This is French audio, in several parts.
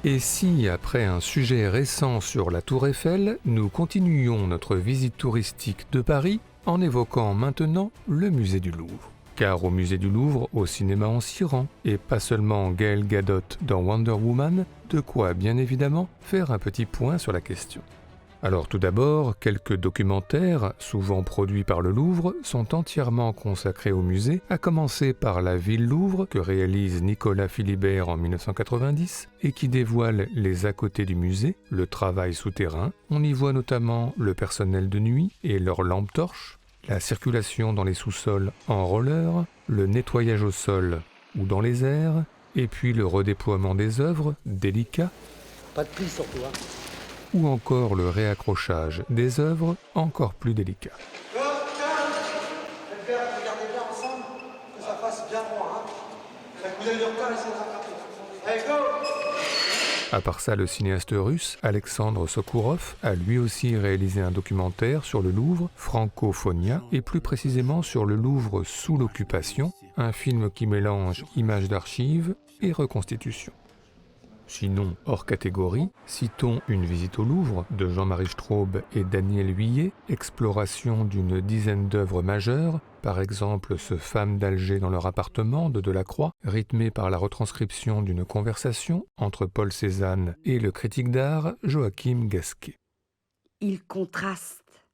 Et si, après un sujet récent sur la Tour Eiffel, nous continuions notre visite touristique de Paris en évoquant maintenant le musée du Louvre. Car au musée du Louvre, au cinéma on s'y rend, et pas seulement Gaël Gadot dans Wonder Woman, de quoi bien évidemment faire un petit point sur la question. Alors tout d'abord, quelques documentaires, souvent produits par le Louvre, sont entièrement consacrés au musée, à commencer par La Ville Louvre, que réalise Nicolas Philibert en 1990, et qui dévoile les à côté du musée, le travail souterrain. On y voit notamment le personnel de nuit et leurs lampes torches, la circulation dans les sous-sols en roller, le nettoyage au sol ou dans les airs, et puis le redéploiement des œuvres, délicat. Pas de prise sur toi. Ou encore le réaccrochage des œuvres, encore plus délicat. Regardez bien ensemble, que ça fasse bien droit. La coulée de retard, essaie de rattraper. Allez, go! À part ça, le cinéaste russe Alexandre Sokourov a lui aussi réalisé un documentaire sur le Louvre, Francophonia, et plus précisément sur le Louvre sous l'occupation, un film qui mélange images d'archives et reconstitution. Sinon, hors catégorie, citons Une visite au Louvre de Jean-Marie Straub et Daniel Huillet, exploration d'une dizaine d'œuvres majeures, par exemple ce Femmes d'Alger dans leur appartement de Delacroix, rythmé par la retranscription d'une conversation entre Paul Cézanne et le critique d'art Joachim Gasquet. Il contraste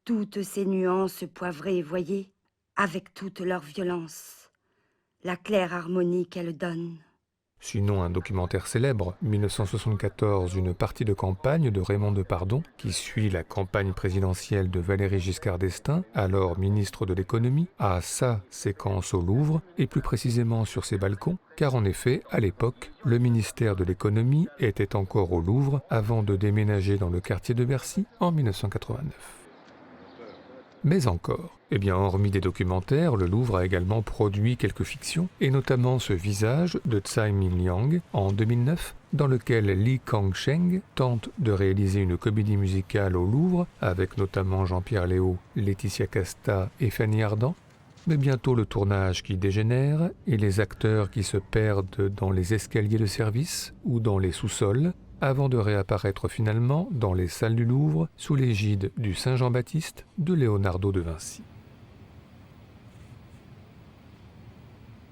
toutes ces nuances poivrées, voyez, avec toute leur violence, la claire harmonie qu'elles donnent. Sinon un documentaire célèbre, 1974, Une partie de campagne de Raymond Depardon, qui suit la campagne présidentielle de Valéry Giscard d'Estaing, alors ministre de l'économie, à sa séquence au Louvre, et plus précisément sur ses balcons, car en effet, à l'époque, le ministère de l'économie était encore au Louvre avant de déménager dans le quartier de Bercy en 1989. Mais encore, hormis des documentaires, le Louvre a également produit quelques fictions, et notamment ce Visage de Tsai Ming-liang en 2009, dans lequel Li Kangsheng tente de réaliser une comédie musicale au Louvre, avec notamment Jean-Pierre Léaud, Laetitia Casta et Fanny Ardant, mais bientôt le tournage qui dégénère, et les acteurs qui se perdent dans les escaliers de service ou dans les sous-sols, avant de réapparaître finalement dans les salles du Louvre sous l'égide du Saint Jean-Baptiste de Léonardo de Vinci.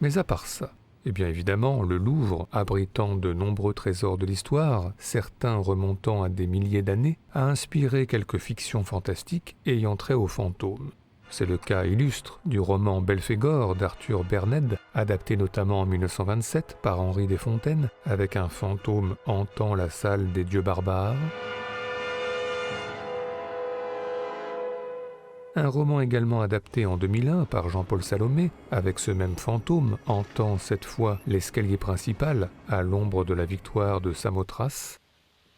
Mais à part ça, évidemment, le Louvre, abritant de nombreux trésors de l'histoire, certains remontant à des milliers d'années, a inspiré quelques fictions fantastiques ayant trait aux fantômes. C'est le cas illustre du roman Belphégor d'Arthur Berned, adapté notamment en 1927 par Henri Desfontaines, avec un fantôme hantant la salle des dieux barbares. Un roman également adapté en 2001 par Jean-Paul Salomé, avec ce même fantôme hantant cette fois l'escalier principal à l'ombre de la victoire de Samothrace.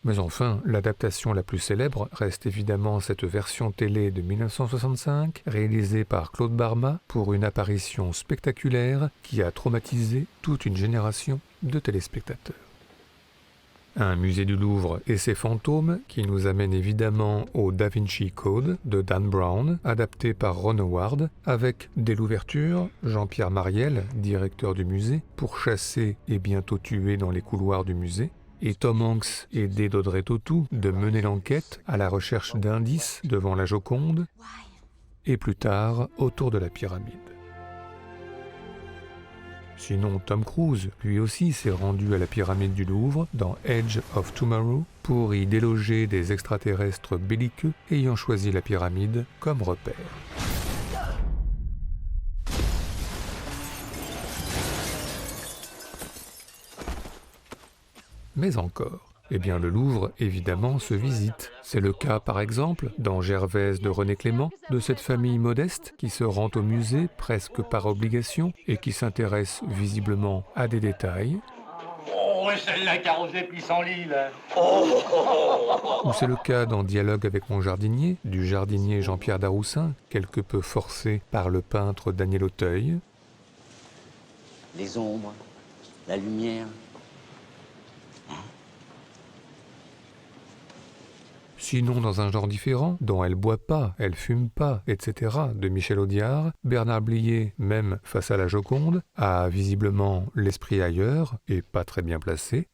Mais enfin, l'adaptation la plus célèbre reste évidemment cette version télé de 1965, réalisée par Claude Barma pour une apparition spectaculaire qui a traumatisé toute une génération de téléspectateurs. Un musée du Louvre et ses fantômes qui nous amène évidemment au Da Vinci Code de Dan Brown, adapté par Ron Howard, avec dès l'ouverture Jean-Pierre Mariel, directeur du musée, pourchassé et bientôt tué dans les couloirs du musée, et Tom Hanks aidé d'Audrey Tautou de mener l'enquête à la recherche d'indices devant la Joconde, et plus tard autour de la pyramide. Sinon, Tom Cruise, lui aussi, s'est rendu à la pyramide du Louvre dans Edge of Tomorrow pour y déloger des extraterrestres belliqueux ayant choisi la pyramide comme repère. Mais encore, le Louvre, évidemment, se visite. C'est le cas, par exemple, dans Gervaise de René Clément, de cette famille modeste qui se rend au musée presque par obligation et qui s'intéresse visiblement à des détails. Oh, celle-là qui a rosé pissenlit, là. Ou c'est le cas dans Dialogue avec mon jardinier, du jardinier Jean-Pierre Daroussin, quelque peu forcé par le peintre Daniel Auteuil. Les ombres, la lumière. Sinon, dans un genre différent, dont Elle boit pas, Elle fume pas, etc., de Michel Audiard, Bernard Blier, même face à la Joconde, a visiblement l'esprit ailleurs et pas très bien placé.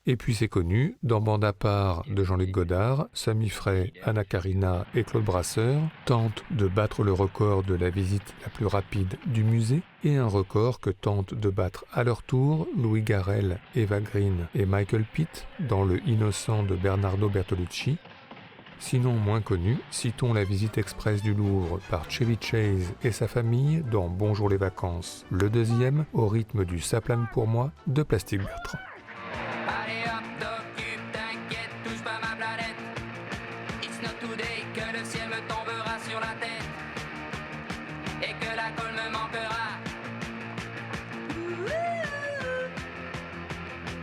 Et puis c'est connu, dans Bande à part de Jean-Luc Godard, Sami Frey, Anna Karina et Claude Brasseur tentent de battre le record de la visite la plus rapide du musée, et un record que tentent de battre à leur tour Louis Garrel, Eva Green et Michael Pitt dans Le Innocent de Bernardo Bertolucci. Sinon moins connu, citons la visite express du Louvre par Chevy Chase et sa famille dans Bonjour les vacances, le deuxième, au rythme du Ça plane pour moi de Plastic Bertrand. Allez hop, t'occupe, t'inquiète, touche pas ma planète. It's not today que le ciel me tombera sur la tête et que la colle me manquera.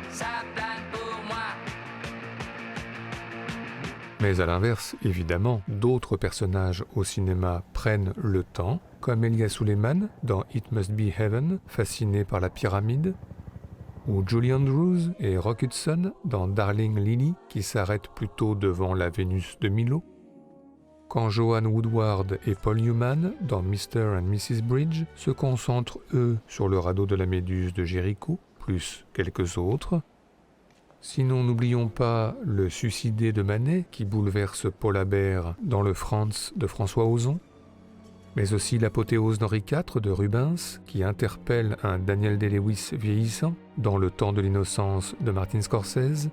Ça plane pour moi. Mais à l'inverse, évidemment, d'autres personnages au cinéma prennent le temps, comme Elia Suleiman dans It Must Be Heaven, fasciné par la pyramide, ou Julie Andrews et Rock Hudson dans Darling Lily, qui s'arrête plutôt devant la Vénus de Milo. Quand Joanne Woodward et Paul Newman, dans Mr. and Mrs. Bridge, se concentrent, eux, sur le radeau de la Méduse de Jéricho, plus quelques autres. Sinon, n'oublions pas le Suicidé de Manet, qui bouleverse Paul Habert dans le Franz de François Ozon, mais aussi l'apothéose d'Henri IV de Rubens, qui interpelle un Daniel Day-Lewis vieillissant dans Le temps de l'innocence de Martin Scorsese,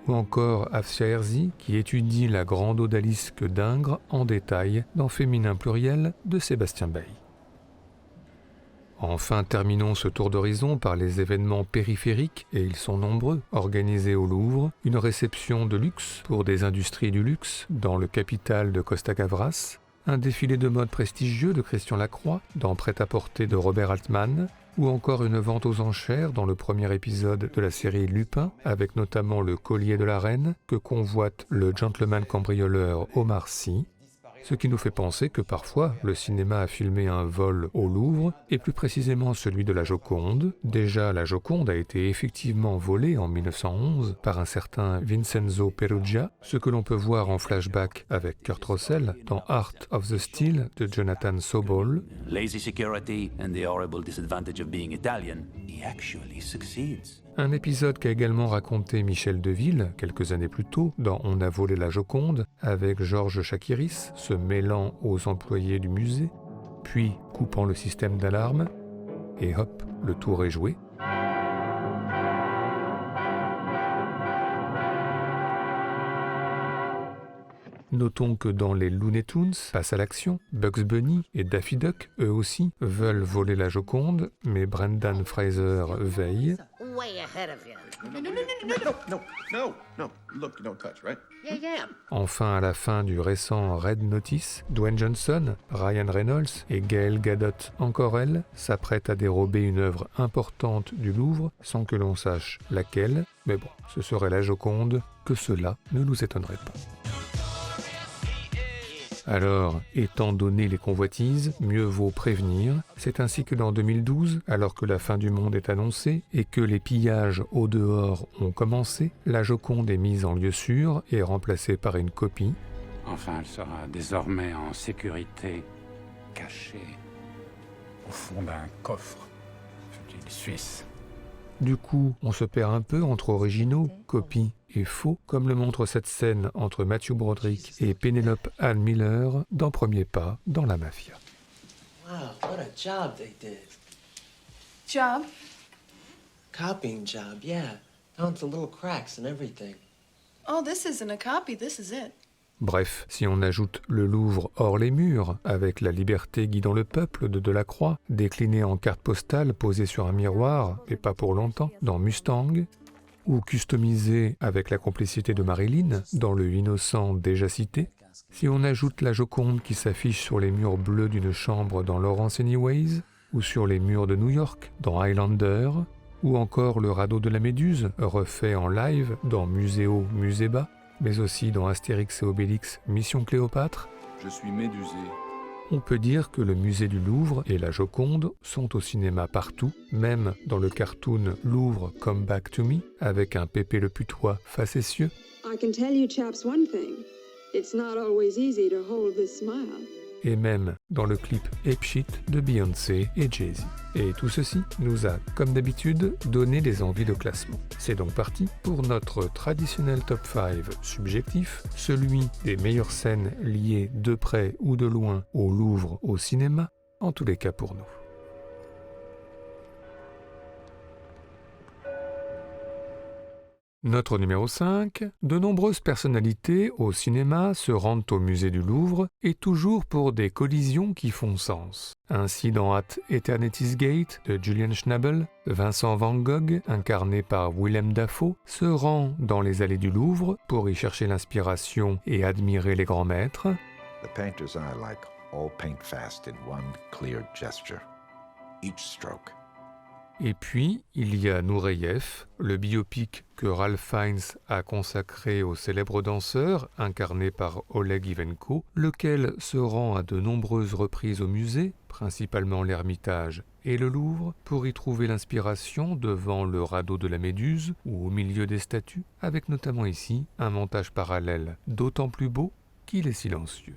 ou encore Afsia Herzi, qui étudie la grande odalisque d'Ingres en détail dans Féminin pluriel de Sébastien Baye. Enfin, terminons ce tour d'horizon par les événements périphériques, et ils sont nombreux, organisés au Louvre, une réception de luxe pour des industries du luxe dans le Capital de Costa Gavras, un défilé de mode prestigieux de Christian Lacroix dans Prêt-à-porter de Robert Altman, ou encore une vente aux enchères dans le premier épisode de la série Lupin, avec notamment le collier de la reine que convoite le gentleman cambrioleur Omar Sy, ce qui nous fait penser que parfois le cinéma a filmé un vol au Louvre, et plus précisément celui de la Joconde. Déjà, la Joconde a été effectivement volée en 1911 par un certain Vincenzo Perugia, ce que l'on peut voir en flashback avec Kurt Russell dans Art of the Steal de Jonathan Sobol. Lazy security and the horrible disadvantage of being Italian, he actually succeeds. Un épisode qu'a également raconté Michel Deville, quelques années plus tôt, dans On a volé la Joconde, avec Georges Chakiris, se mêlant aux employés du musée, puis coupant le système d'alarme, et hop, le tour est joué. Notons que dans les Looney Tunes, passe à l'action, Bugs Bunny et Daffy Duck, eux aussi, veulent voler la Joconde, mais Brendan Fraser veille. Way ahead of you. No. Look, don't touch, right? Yeah. Enfin, à la fin du récent Red Notice, Dwayne Johnson, Ryan Reynolds et Gail Gadot, encore elle, s'apprêtent à dérober une œuvre importante du Louvre sans que l'on sache laquelle, mais bon, ce serait la Joconde, que cela ne nous étonnerait pas. Alors, étant donné les convoitises, mieux vaut prévenir. C'est ainsi que dans 2012, alors que la fin du monde est annoncée et que les pillages au dehors ont commencé, la Joconde est mise en lieu sûr et remplacée par une copie. Enfin, elle sera désormais en sécurité, cachée, au fond d'un coffre, fut-il suisse. Du coup, on se perd un peu entre originaux, copies et faux, comme le montre cette scène entre Matthew Broderick et Penelope Ann Miller dans Premier pas dans la mafia. Wow, what a job they did. Job? Copying job, yeah. Down to little cracks and everything. Oh, this isn't a copy, this is it. Bref, si on ajoute le Louvre hors les murs, avec la liberté guidant le peuple de Delacroix, décliné en carte postale posée sur un miroir, et pas pour longtemps, dans Mustang, ou customisé avec la complicité de Marilyn, dans Le Innocent déjà cité, si on ajoute la Joconde qui s'affiche sur les murs bleus d'une chambre dans Lawrence Anyways, ou sur les murs de New York, dans Highlander, ou encore le radeau de la Méduse, refait en live dans Muséo Muséba, mais aussi dans Astérix et Obélix Mission Cléopâtre. Je suis médusé. On peut dire que le musée du Louvre et la Joconde sont au cinéma partout, même dans le cartoon Louvre Come Back to Me, avec un Pépé le Putois facétieux. I can tell you chaps one thing. It's not always easy to hold this smile. et même dans le clip Ape Shit de Beyoncé et Jay-Z. Et tout ceci nous a, comme d'habitude, donné des envies de classement. C'est donc parti pour notre traditionnel top 5 subjectif, celui des meilleures scènes liées de près ou de loin au Louvre, au cinéma, en tous les cas pour nous. Notre numéro 5, de nombreuses personnalités au cinéma se rendent au musée du Louvre et toujours pour des collisions qui font sens. Ainsi dans At Eternity's Gate de Julian Schnabel, Vincent Van Gogh, incarné par Willem Dafoe, se rend dans les allées du Louvre pour y chercher l'inspiration et admirer les grands maîtres. The painter's eye like all paint fast in one clear gesture, each stroke. Et puis, il y a Nureyev, le biopic que Ralph Fiennes a consacré au célèbre danseur, incarné par Oleg Ivenko, lequel se rend à de nombreuses reprises au musée, principalement l'Ermitage et le Louvre, pour y trouver l'inspiration devant le radeau de la Méduse ou au milieu des statues, avec notamment ici un montage parallèle d'autant plus beau qu'il est silencieux.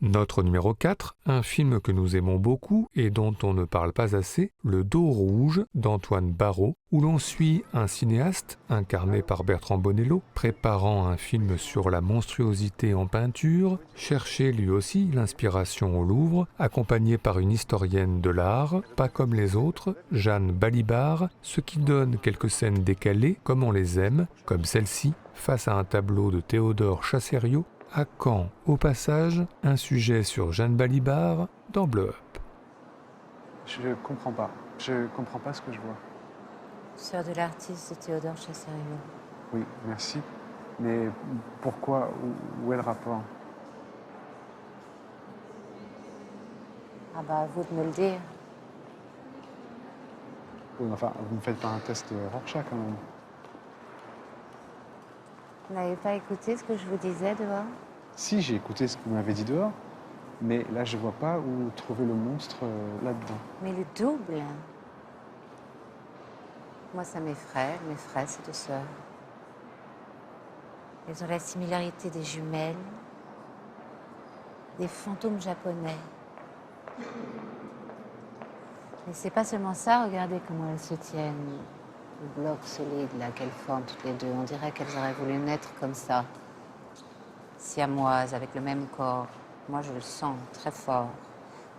Notre numéro 4, un film que nous aimons beaucoup et dont on ne parle pas assez, Le dos rouge d'Antoine Barraud, où l'on suit un cinéaste, incarné par Bertrand Bonello, préparant un film sur la monstruosité en peinture, chercher lui aussi l'inspiration au Louvre, accompagné par une historienne de l'art, pas comme les autres, Jeanne Balibar, ce qui donne quelques scènes décalées comme on les aime, comme celle-ci, face à un tableau de Théodore Chassériau, à quand, au passage, un sujet sur Jeanne Balibar dans Blow Up. Je comprends pas. Je comprends pas ce que je vois. Sœur de l'artiste de Théodore Chassériau. Oui, merci. Mais pourquoi? Où est le rapport? Ah bah, à vous de me le dire. Oui, enfin, vous me faites pas un test Rorschach quand même. Vous n'avez pas écouté ce que je vous disais dehors? Si, j'ai écouté ce que vous m'avez dit dehors, mais là, je vois pas où trouver le monstre là-dedans. Mais le double. Moi, ça m'effraie. Mes frères, c'est deux sœurs. Elles ont la similarité des jumelles, des fantômes japonais. Mais c'est pas seulement ça, regardez comment elles se tiennent. Le bloc solide, là, qu'elles forment toutes les deux. On dirait qu'elles auraient voulu naître comme ça. Siamoises, avec le même corps. Moi, je le sens très fort.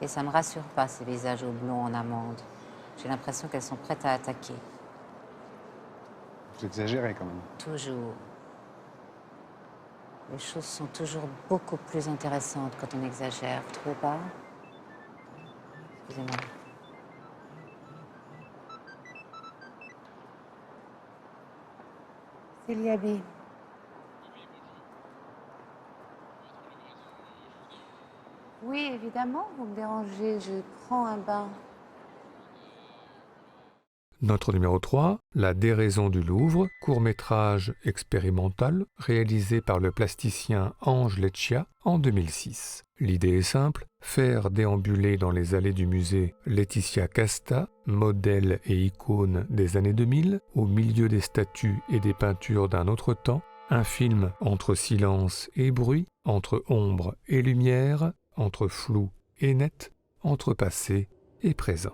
Et ça me rassure pas, ces visages oblongs en amande. J'ai l'impression qu'elles sont prêtes à attaquer. Vous exagérez quand même. Toujours. Les choses sont toujours beaucoup plus intéressantes quand on exagère, vous trouvez pas? Excusez-moi. C'est Liabi. Oui, évidemment, vous me dérangez, je prends un bain. Notre numéro 3, La déraison du Louvre, court-métrage expérimental réalisé par le plasticien Ange Leccia en 2006. L'idée est simple, faire déambuler dans les allées du musée Laetitia Casta, modèle et icône des années 2000, au milieu des statues et des peintures d'un autre temps, un film entre silence et bruit, entre ombre et lumière, entre flou et net, entre passé et présent.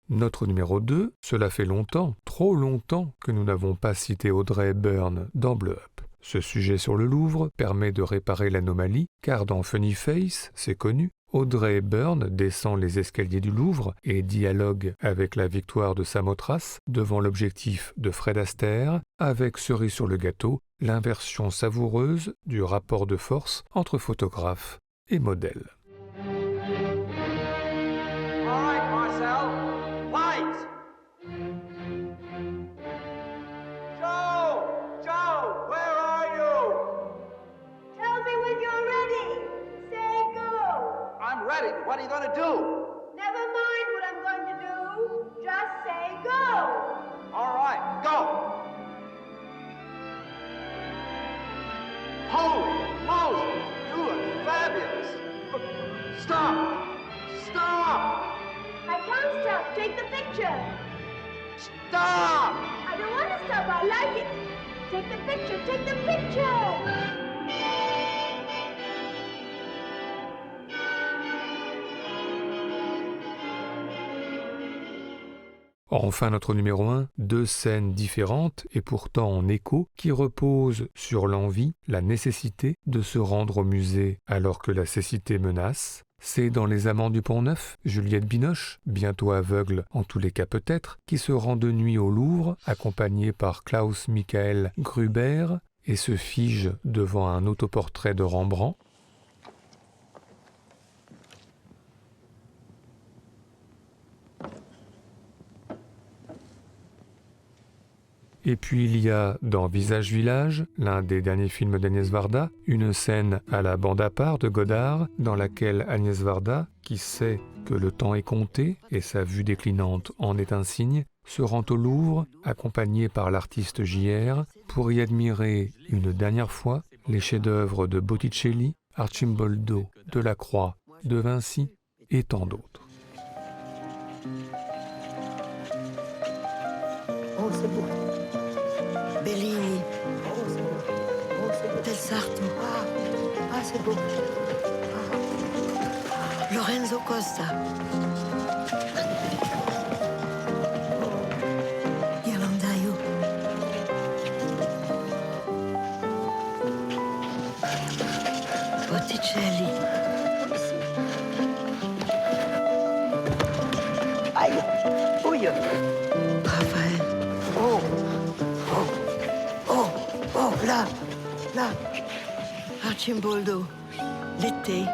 Notre numéro 2, cela fait longtemps, trop longtemps que nous n'avons pas cité Audrey Hepburn dans Blow Up. Ce sujet sur le Louvre permet de réparer l'anomalie, car dans Funny Face, c'est connu, Audrey Hepburn descend les escaliers du Louvre et dialogue avec la victoire de Samothrace devant l'objectif de Fred Astaire, avec cerise sur le gâteau, l'inversion savoureuse du rapport de force entre photographe et modèle. All right, Marcel. Lights. Joe, where are you? Tell me when you're ready. Say go. I'm ready. What are you going to do? Never mind what I'm going to do. Just say go. All right, go. Holy Moses, you look fabulous. Stop. Stop. I can't stop. Take the picture. Stop. I don't want to stop. I like it. Take the picture. Take the picture. Enfin, notre numéro 1, 2 scènes différentes et pourtant en écho qui reposent sur l'envie, la nécessité de se rendre au musée alors que la cécité menace. C'est dans Les Amants du Pont-Neuf, Juliette Binoche, bientôt aveugle en tous les cas peut-être, qui se rend de nuit au Louvre, accompagnée par Klaus Michael Gruber, et se fige devant un autoportrait de Rembrandt. Et puis il y a dans Visage Village, l'un des derniers films d'Agnès Varda, une scène à la bande à part de Godard dans laquelle Agnès Varda, qui sait que le temps est compté et sa vue déclinante en est un signe, se rend au Louvre, accompagnée par l'artiste JR, pour y admirer une dernière fois les chefs-d'œuvre de Botticelli, Arcimboldo, Delacroix, De Vinci et tant d'autres. Oh, c'est beau. Bellini. Oh, c'est beau. Oh, c'est beau. Del Sarto. Ah, c'est beau. Ah. Lorenzo Costa. Ghirlandaio. Botticelli. Aïe. Ouille. Raphaël. Oh. Oh, là, Arcimboldo, l'été.